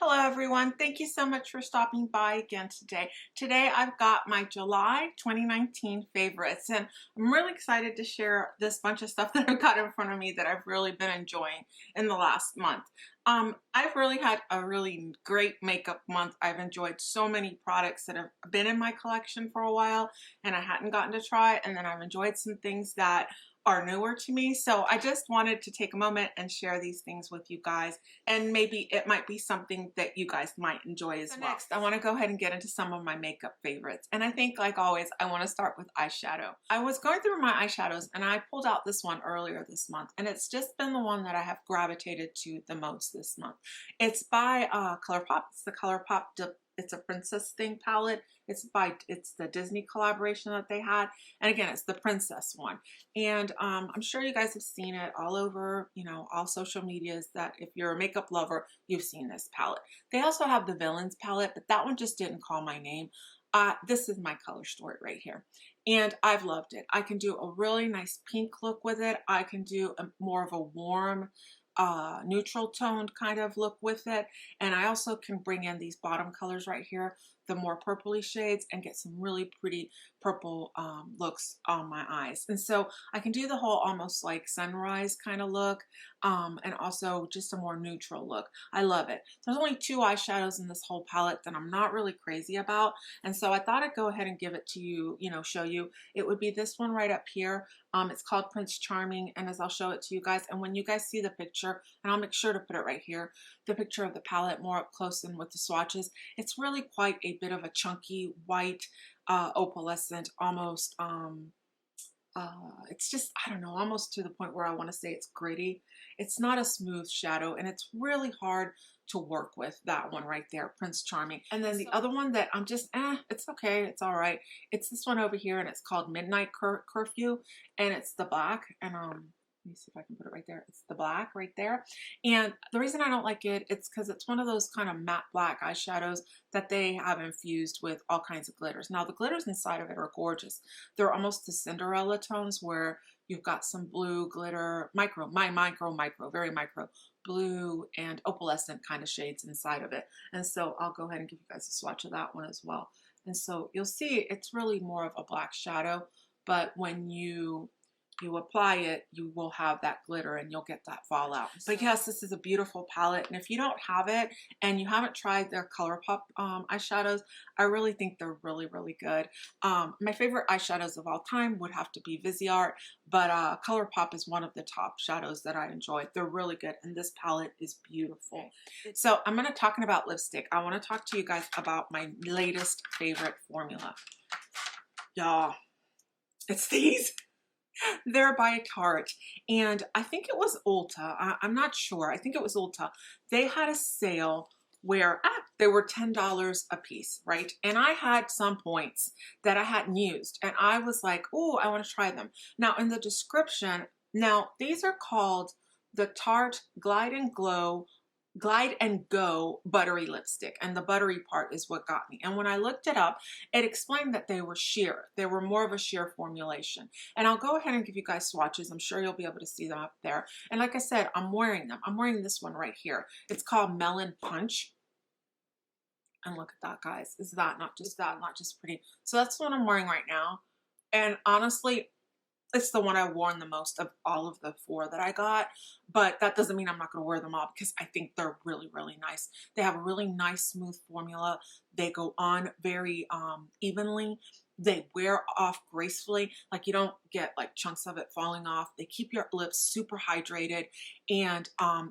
Hello everyone, thank you so much for stopping by again today. Today I've got my July 2019 favorites and I'm really excited to share this bunch of stuff that I've got in front of me that I've really been enjoying in the last month. I've really had a really great makeup month. I've enjoyed so many products that have been in my collection for a while and I hadn't gotten to try, and then I've enjoyed some things that are newer to me. So I just wanted to take a moment and share these things with you guys, and maybe it might be something that you guys might enjoy as well. Next, I want to go ahead and get into some of my makeup favorites. And I think, like always, I want to start with eyeshadow. I was going through my eyeshadows and I pulled out this one earlier this month, and it's just been the one that I have gravitated to the most this month. It's by Colorpop. It's the Colorpop it's a princess thing palette. It's the Disney collaboration that they had, and again, it's the princess one. And I'm sure you guys have seen it all over, all social medias, that if you're a makeup lover, you've seen this palette. They also have the villains palette, but that one just didn't call my name. This is my color story right here, and I've loved it. I can do a really nice pink look with it. I can do more of a warm neutral toned kind of look with it, and I also can bring in these bottom colors right here, the more purpley shades, and get some really pretty purple looks on my eyes. And so I can do the whole almost like sunrise kind of look, and also just a more neutral look. I love it. There's only two eyeshadows in this whole palette that I'm not really crazy about, and so I thought I'd go ahead and give it to you, show you. It would be this one right up here. It's called Prince Charming, and as I'll show it to you guys, and when you guys see the picture, and I'll make sure to put it right here, the picture of the palette more up close and with the swatches, it's really quite a bit of a chunky white opalescent, almost it's just, I don't know, almost to the point where I want to say it's gritty. It's not a smooth shadow, and it's really hard to work with. That one right there, Prince Charming. And then the other one that I'm just, it's okay, it's all right. It's this one over here, and it's called Midnight Curfew, and it's the black, and let me see if I can put it right there. It's the black right there. And the reason I don't like it, it's because it's one of those kind of matte black eyeshadows that they have infused with all kinds of glitters. Now, the glitters inside of it are gorgeous. They're almost the Cinderella tones, where you've got some blue glitter, very micro blue and opalescent kind of shades inside of it. And so I'll go ahead and give you guys a swatch of that one as well. And so you'll see it's really more of a black shadow, but when you apply it, you will have that glitter and you'll get that fallout. But yes, this is a beautiful palette, and if you don't have it and you haven't tried their Colorpop eyeshadows, I really think they're really, really good. My favorite eyeshadows of all time would have to be Viseart, but Colorpop is one of the top shadows that I enjoy. They're really good, and this palette is beautiful. So I'm going to talking about lipstick. I want to talk to you guys about my latest favorite formula. Y'all, it's these. They're by Tarte, and I think it was Ulta. I'm not sure. I think it was Ulta. They had a sale where they were $10 a piece, right? And I had some points that I hadn't used, and I was like, oh, I want to try them. Now, in the description, now these are called the Tarte Glide and Go buttery lipstick, and the buttery part is what got me. And when I looked it up, it explained that they were sheer. They were more of a sheer formulation. And I'll go ahead and give you guys swatches. I'm sure you'll be able to see them up there. And like I said, I'm wearing them. I'm wearing this one right here. It's called Melon Punch. And look at that, guys. Is that not just pretty? So that's what I'm wearing right now. And honestly, it's the one I worn the most of all of the four that I got, but that doesn't mean I'm not going to wear them all, because I think they're really, really nice. They have a really nice, smooth formula. They go on very evenly. They wear off gracefully. Like, you don't get like chunks of it falling off. They keep your lips super hydrated, and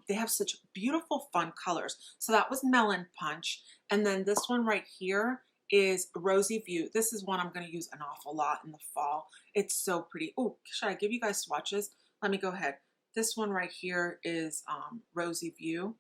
they have such beautiful, fun colors. So that was Melon Punch. And then this one right here is Rosy View. This is one I'm going to use an awful lot in the fall. It's so pretty. Oh, should I give you guys swatches? Let me go ahead. This one right here is Rosy View,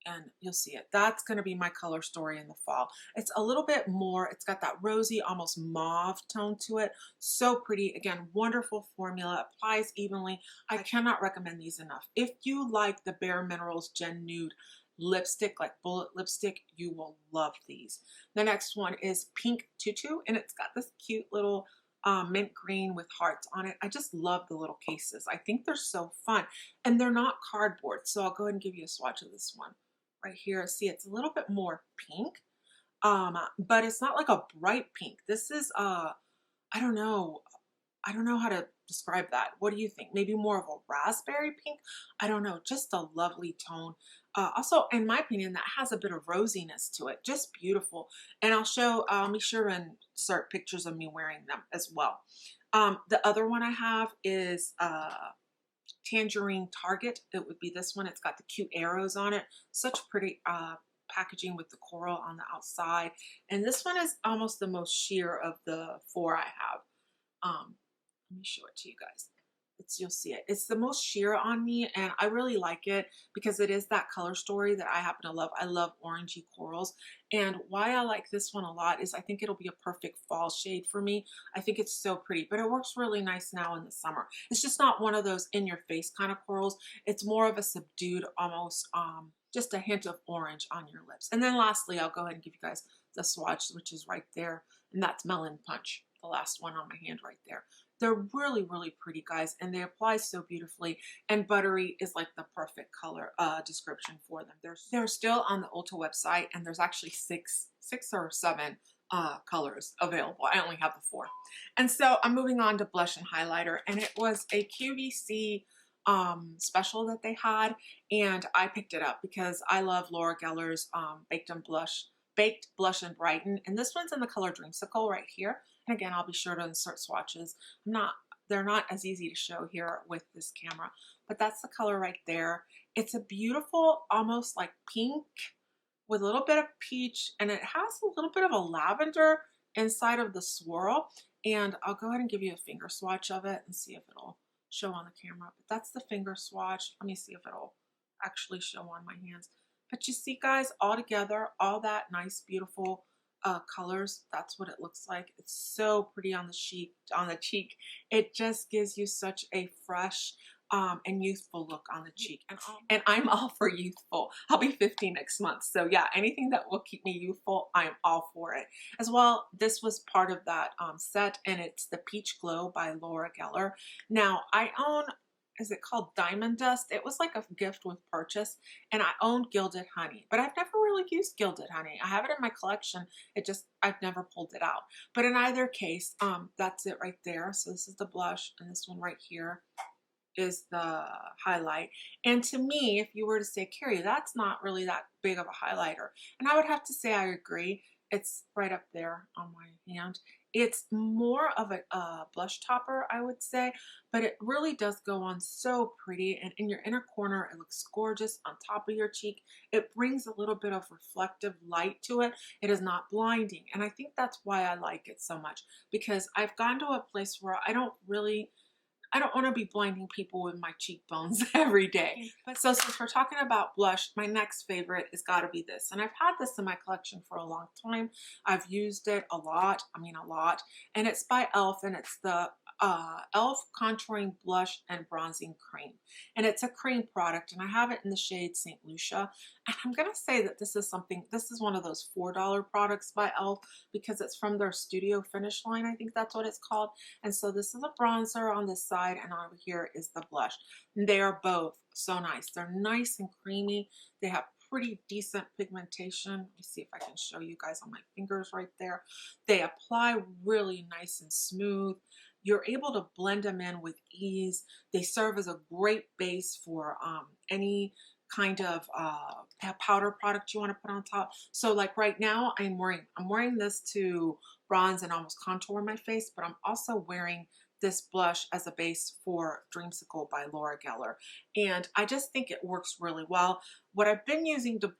and you'll see it. That's going to be my color story in the fall. It's a little bit more, it's got that rosy, almost mauve tone to it. So pretty. Again, wonderful formula, applies evenly. I cannot recommend these enough. If you like the Bare Minerals Gen Nude lipstick, like bullet lipstick, you will love these. The next one is Pink Tutu, and it's got this cute little mint green with hearts on it. I just love the little cases. I think they're so fun, and they're not cardboard. So I'll go ahead and give you a swatch of this one. right here. See, it's a little bit more pink, but it's not like a bright pink. This is, I don't know. I don't know how to describe that. What do you think? Maybe more of a raspberry pink? I don't know. Just a lovely tone. Also, in my opinion, that has a bit of rosiness to it. Just beautiful. And I'll be sure and insert pictures of me wearing them as well. The other one I have is Tangerine Target. It would be this one. It's got the cute arrows on it. Such pretty packaging with the coral on the outside. And this one is almost the most sheer of the four I have. Let me show it to you guys. You'll see it. It's the most sheer on me, and I really like it because it is that color story that I happen to love. I love orangey corals, and why I like this one a lot is I think it'll be a perfect fall shade for me. I think it's so pretty, but it works really nice now in the summer. It's just not one of those in-your-face kind of corals. It's more of a subdued, almost just a hint of orange on your lips. And then lastly, I'll go ahead and give you guys the swatch, which is right there, and that's Melon Punch, the last one on my hand right there. They're really, really pretty, guys, and they apply so beautifully, and buttery is like the perfect color description for them. They're still on the Ulta website, and there's actually six or seven colors available. I only have the 4. And so I'm moving on to blush and highlighter, and it was a QVC special that they had, and I picked it up because I love Laura Geller's Baked Blush and Brighten, and this one's in the color Dreamsicle right here. And again, I'll be sure to insert swatches. They're not as easy to show here with this camera, but that's the color right there. It's a beautiful, almost like pink with a little bit of peach, and it has a little bit of a lavender inside of the swirl. And I'll go ahead and give you a finger swatch of it and see if it'll show on the camera. But that's the finger swatch. Let me see if it'll actually show on my hands. But you see, guys, all together, all that nice, beautiful colors, that's what it looks like. It's so pretty on the cheek. It just gives you such a fresh and youthful look on the cheek. And I'm all for youthful. I'll be 50 next month. So yeah, anything that will keep me youthful, I'm all for it. As well, this was part of that set, and it's the Peach Glow by Laura Geller. Now, I own, is it called Diamond Dust? It was like a gift with purchase, and I owned Gilded Honey, but I've never really used Gilded Honey. I have it in my collection. I've never pulled it out. But in either case, that's it right there. So this is the blush, and this one right here is the highlight. And to me, if you were to say, Carey, that's not really that big of a highlighter. And I would have to say I agree. It's right up there on my hand. It's more of a blush topper, I would say, but it really does go on so pretty. And in your inner corner, it looks gorgeous on top of your cheek. It brings a little bit of reflective light to it. It is not blinding. And I think that's why I like it so much, because I've gone to a place where I don't want to be blinding people with my cheekbones every day. So since we're talking about blush, my next favorite has got to be this. And I've had this in my collection for a long time. I've used it a lot. I mean, a lot. And it's by e.l.f. and it's the e.l.f. Contouring Blush and Bronzing Cream. And it's a cream product, and I have it in the shade St. Lucia. And I'm going to say that this is one of those $4 products by e.l.f. because it's from their Studio Finish line. I think that's what it's called. And so this is a bronzer on this side, and over here is the blush. And they are both so nice. They're nice and creamy. They have pretty decent pigmentation. Let me see if I can show you guys on my fingers right there. They apply really nice and smooth. You're able to blend them in with ease. They serve as a great base for any kind of powder product you want to put on top. So like right now, I'm wearing this to bronze and almost contour my face, but I'm also wearing this blush as a base for Dreamsicle by Laura Geller. And I just think it works really well. What I've been using to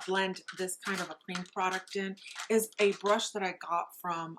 blend this kind of a cream product in is a brush that I got from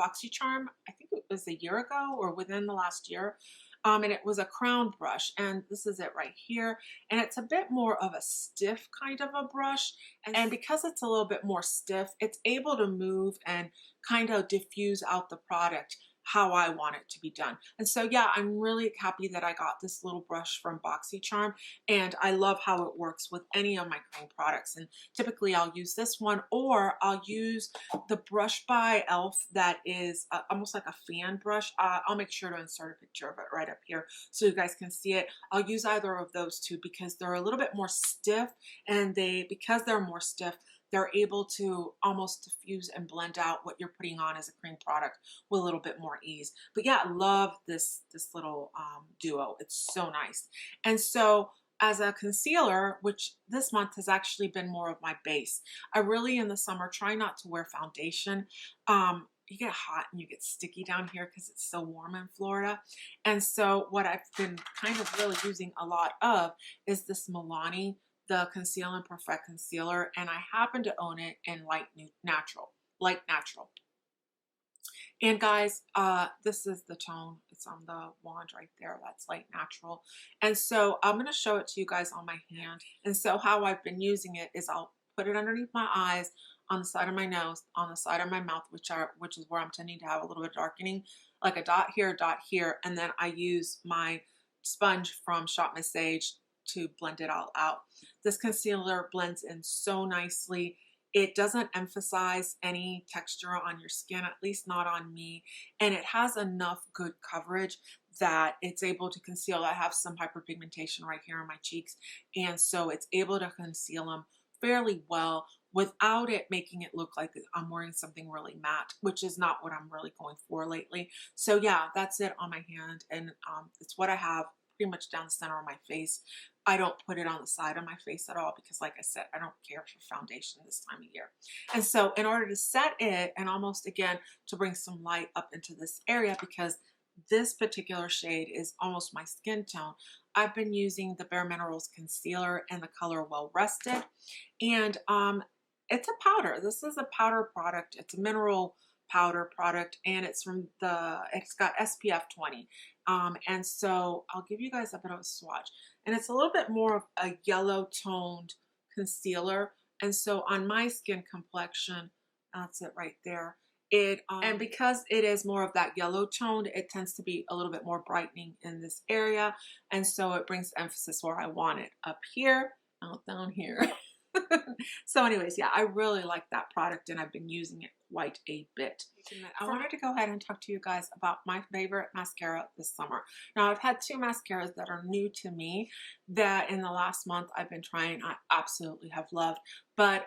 BoxyCharm. I think it was a year ago or within the last year. And it was a crown brush, and this is it right here. And it's a bit more of a stiff kind of a brush. And because it's a little bit more stiff, it's able to move and kind of diffuse out the product how I want it to be done. And so yeah, I'm really happy that I got this little brush from BoxyCharm, and I love how it works with any of my cream products. And typically I'll use this one, or I'll use the brush by e.l.f. that is almost like a fan brush. I'll make sure to insert a picture of it right up here so you guys can see it. I'll use either of those two because they're a little bit more stiff, and because they're more stiff, they're able to almost diffuse and blend out what you're putting on as a cream product with a little bit more ease. But yeah, I love this little duo. It's so nice. And so as a concealer, which this month has actually been more of my base, I really in the summer try not to wear foundation. You get hot and you get sticky down here because it's so warm in Florida. And so what I've been kind of really using a lot of is this Milani, the Conceal and Perfect Concealer, and I happen to own it in Light Natural. And guys, this is the tone. It's on the wand right there. That's Light Natural. And so I'm going to show it to you guys on my hand. And so how I've been using it is I'll put it underneath my eyes, on the side of my nose, on the side of my mouth, which is where I'm tending to have a little bit of darkening, like a dot here, and then I use my sponge from Shop Miss Sage to blend it all out. This concealer blends in so nicely. It doesn't emphasize any texture on your skin, at least not on me, and it has enough good coverage that it's able to conceal. I have some hyperpigmentation right here on my cheeks, and so it's able to conceal them fairly well without it making it look like I'm wearing something really matte, which is not what I'm really going for lately. So yeah, that's it on my hand, and it's what I have pretty much down the center of my face. I don't put it on the side of my face at all because, like I said, I don't care for foundation this time of year. And so in order to set it, and almost again to bring some light up into this area, because this particular shade is almost my skin tone, I've been using the Bare Minerals concealer in the color Well Rested. And it's a powder. This is a powder product. It's a mineral powder product, and it's got SPF 20. And so I'll give you guys a bit of a swatch, and it's a little bit more of a yellow toned concealer. And so on my skin complexion, that's it right there. And because it is more of that yellow toned, it tends to be a little bit more brightening in this area. And so it brings emphasis where I want it, up here, out down here. So anyways, yeah, I really like that product, and I've been using it quite a bit. I wanted to go ahead and talk to you guys about my favorite mascara this summer. Now, I've had two mascaras that are new to me that in the last month I've been trying. I absolutely have loved, but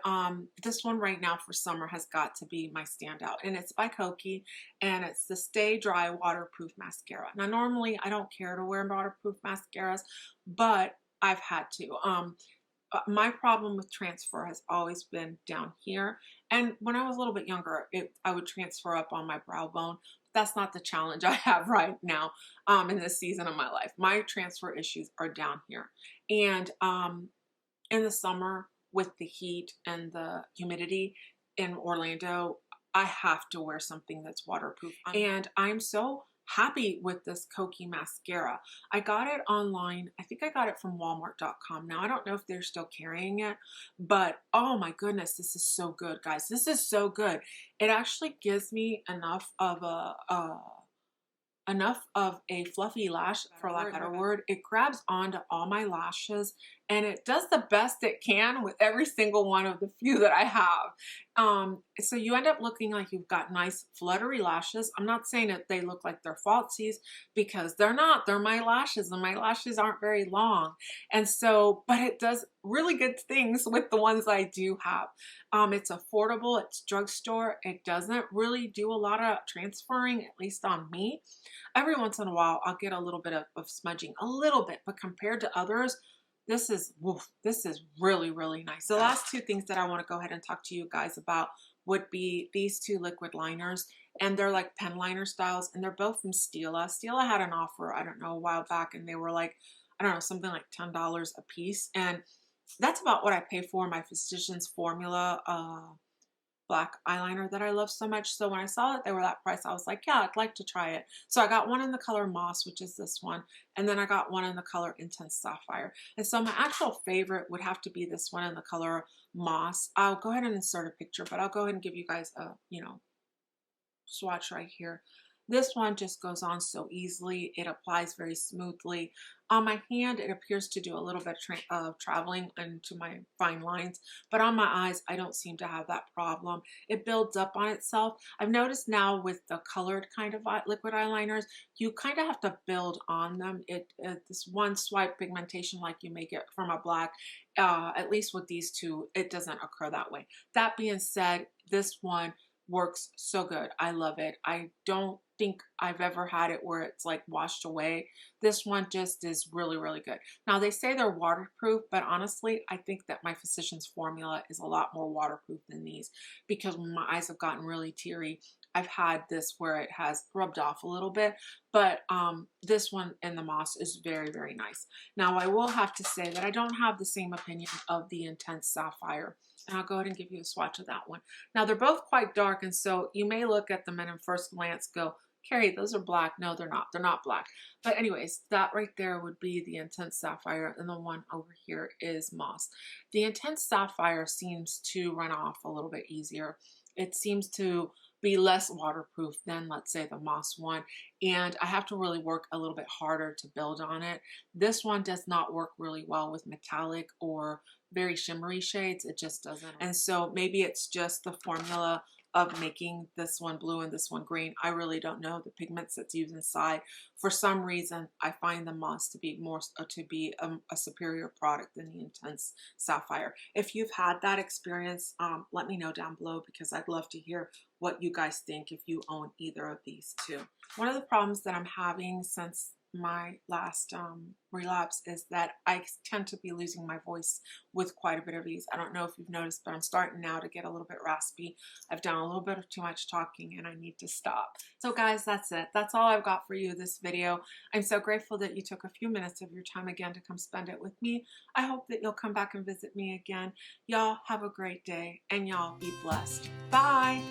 this one right now for summer has got to be my standout, and it's by Kokie, and it's the Stay Dry Waterproof Mascara. Now, normally I don't care to wear waterproof mascaras, but I've had to. My problem with transfer has always been down here. And when I was a little bit younger, I would transfer up on my brow bone. That's not the challenge I have right now in this season of my life. My transfer issues are down here. And in the summer, with the heat and the humidity in Orlando, I have to wear something that's waterproof. And I'm so happy with this Kokie mascara. I got it online. I think I got it from Walmart.com. Now, I don't know if they're still carrying it, but oh my goodness, this is so good, guys. This is so good. It actually gives me enough of a fluffy lash, for lack of a better word. It grabs onto all my lashes, and it does the best it can with every single one of the few that I have. So you end up looking like you've got nice fluttery lashes. I'm not saying that they look like they're falsies, because they're not. They're my lashes, and my lashes aren't very long. And so, but it does really good things with the ones I do have. It's affordable. It's drugstore. It doesn't really do a lot of transferring, at least on me. Every once in a while, I'll get a little bit of smudging, a little bit, but compared to others, this is really, really nice. The last two things that I want to go ahead and talk to you guys about would be these two liquid liners, and they're like pen liner styles, and they're both from Stila. Stila had an offer, I don't know, a while back, and they were like, I don't know, something like $10 a piece, and that's about what I pay for my Physicians Formula black eyeliner that I love so much. So when I saw that they were that price, I was like, yeah, I'd like to try it. So I got one in the color Moss, which is this one, and then I got one in the color Intense Sapphire. And so my actual favorite would have to be this one in the color Moss. I'll go ahead and insert a picture, but I'll go ahead and give you guys a, swatch right here. This one just goes on so easily. It applies very smoothly. On my hand, it appears to do a little bit of traveling into my fine lines, but on my eyes, I don't seem to have that problem. It builds up on itself. I've noticed now with the colored kind of liquid eyeliners, you kind of have to build on them. This one swipe pigmentation like you may get from a black, at least with these two, it doesn't occur that way. That being said, this one works so good. I love it. I don't think I've ever had it where it's like washed away. This one just is really, really good. Now they say they're waterproof, but honestly, I think that my Physicians Formula is a lot more waterproof than these because when my eyes have gotten really teary, I've had this where it has rubbed off a little bit, but this one in the Moss is very, very nice. Now I will have to say that I don't have the same opinion of the Intense Sapphire. And I'll go ahead and give you a swatch of that one. Now they're both quite dark, and so you may look at them and at first glance go, Carey, those are black. No, they're not. They're not black. But anyways, that right there would be the Intense Sapphire, and the one over here is Moss. The Intense Sapphire seems to run off a little bit easier. It seems to be less waterproof than, let's say, the Moss one, and I have to really work a little bit harder to build on it. This one does not work really well with metallic or very shimmery shades. It just doesn't. And so maybe it's just the formula of making this one blue and this one green. I really don't know the pigments that's used inside. For some reason, I find the Moss to be a superior product than the Intense Sapphire. If you've had that experience, let me know down below because I'd love to hear what you guys think if you own either of these two. One of the problems that I'm having since my last relapse is that I tend to be losing my voice with quite a bit of these. I don't know if you've noticed, but I'm starting now to get a little bit raspy. I've done a little bit of too much talking and I need to stop. So guys, that's it. That's all I've got for you this video. I'm so grateful that you took a few minutes of your time again to come spend it with me. I hope that you'll come back and visit me again. Y'all have a great day and y'all be blessed. Bye.